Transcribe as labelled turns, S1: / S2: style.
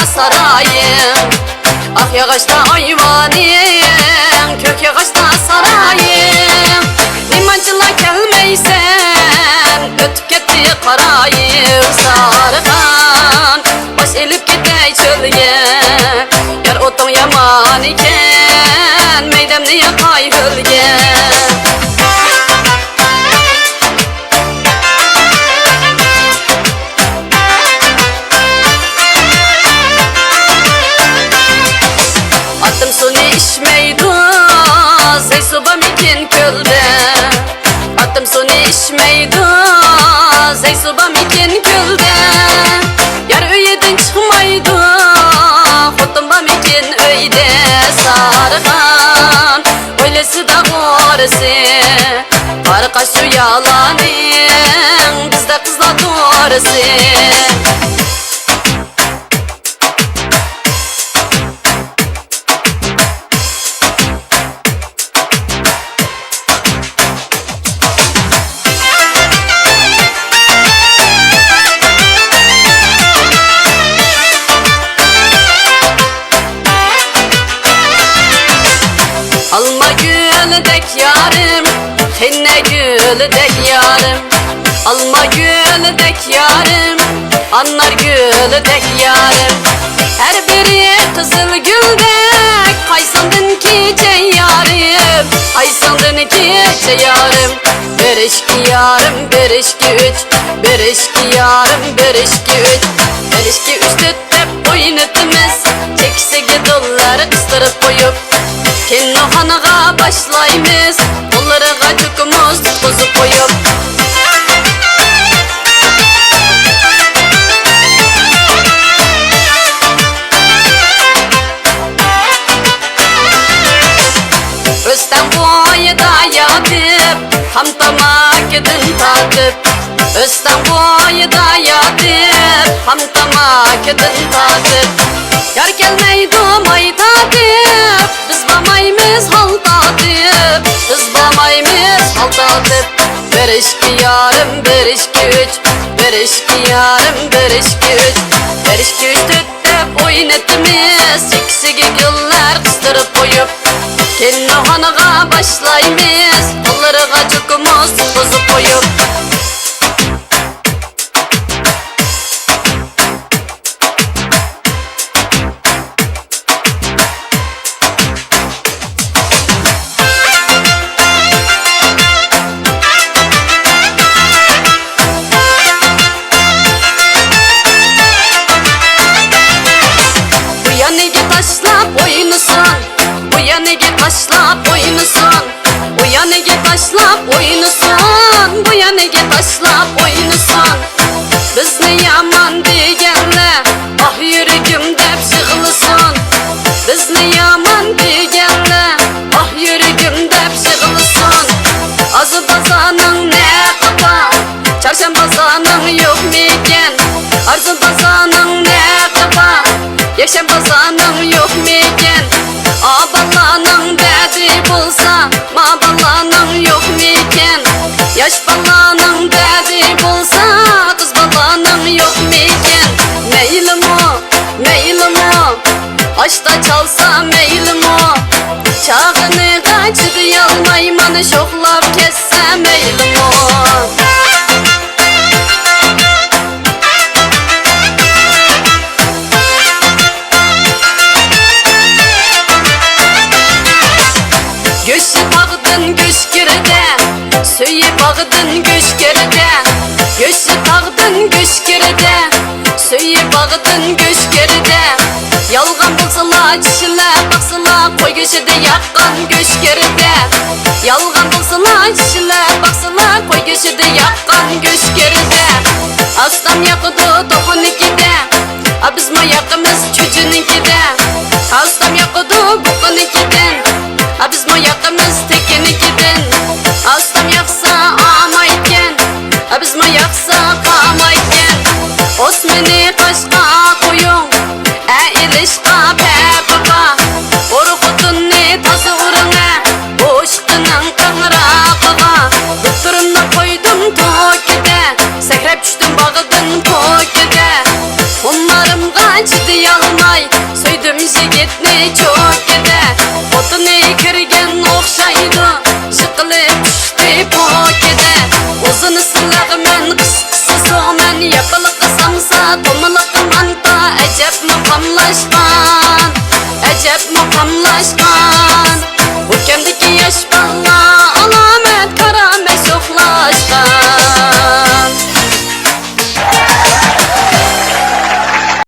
S1: sarayım. Ak yağaçta ayvanım, kök yağaçta sarayım. Limancıla gelmeysen, ötüp gitti karayım. Sarıkan, baş elip gitey çölge, yar otun yaman iken, meydemni yakay gölge. Attım sonu içmeydi, zey subam iken kölde. Attım sonu içmeydi, zey subam iken kölde. Yar öyeden çıkmaydı, xotum bam iken öyde. Sarıkan, öylesi da gorisi, karıka şu yalanın, bizde kızla doğrusu. Alma gülüdek yarım, henne gülüdek yarım. Alma gülüdek yarım, anlar gülüdek yarım. Her biri kızıl güldek, haysandın kice yarım. Haysandın kice yarım. Bir işki yarım, bir işki üç. Bir işki yarım, bir işki üç. Bir işki üç tüttep oynatımız, çeksegi dolları kıstırıp koyup Kennohanaga başlayımız, onlara çukumuz tutkuzu koyup. Rüstem boyada yatıp, ham tamakıdın tatıp. Rüstem boyada yatıp, ham tamakıdın tatıp. Yar gelmeydi maydatıp, biz bamayımız haldatıp. Biz bamayımız haldatıp. Bir işki yarım, bir işki üç. Bir işki yarım, bir işki üç. Bir işki üç tüttep oynatımız, çeksigi güller kıstırıp koyup. Kennohanaga başlayımız, kollarıga çukumuz bozup koyup. Taşlap oynusun, bu yanıge taşlap oynusun. Bu yanıge taşlap oynusun, bu yanıge taşlap oynusun. Biz ne yaman degenle, ah yüreğimde pişiğlisin. Biz ne yaman degenle, ah yüreğimde pişiğlisin. Azı bazanın ne kapa, çarşam bazanın yok miken. Arzu bazanın ne kapa, yaşam bazanın yok miken. A balanın derdi bulsa, ma balanın yok miken. Yaş balanın derdi bulsa, kız balanın yok miken. Meylim o, meylim o, aşta çalsa meylim o. Çağını kaçtı yalmaymanı şoklap kesse meylim o. Göçü tağdın göçkirde, söyüp ağdın göçkirde. Göçü tağdın göçkirde, söyüp ağdın göçkirde. Yalgan bulsala çişile baksala, koy göçüde yakkan göçkirde. Yalgan bulsala çişile baksala, koy göçüde yakkan göçkirde. Astam yakıdı tohun ikide, abizma yakımız çocuğunkide. Astam yakıdı bukun ikiden, abizma yakımız tekinikiden. Astam yaksa amayken, abizma yaksa kamayken. Osmani kaşka koyun, ilişka pepapa. Orkutun ne tazı uğruna, boşkının kınraqıga. Doktorumna koydum tokide, sekrep düştüm bağıdın kokide. Onlarım kaçtı yalın jigitni cho'kida Otini kirgan o'xshaydi Shiqilib tushdi pokida O'zini silag'man qisqisi so'man Yapiliq samsa to'miliq manta Ajabmi qamlashgan Ajabmi qamlashgan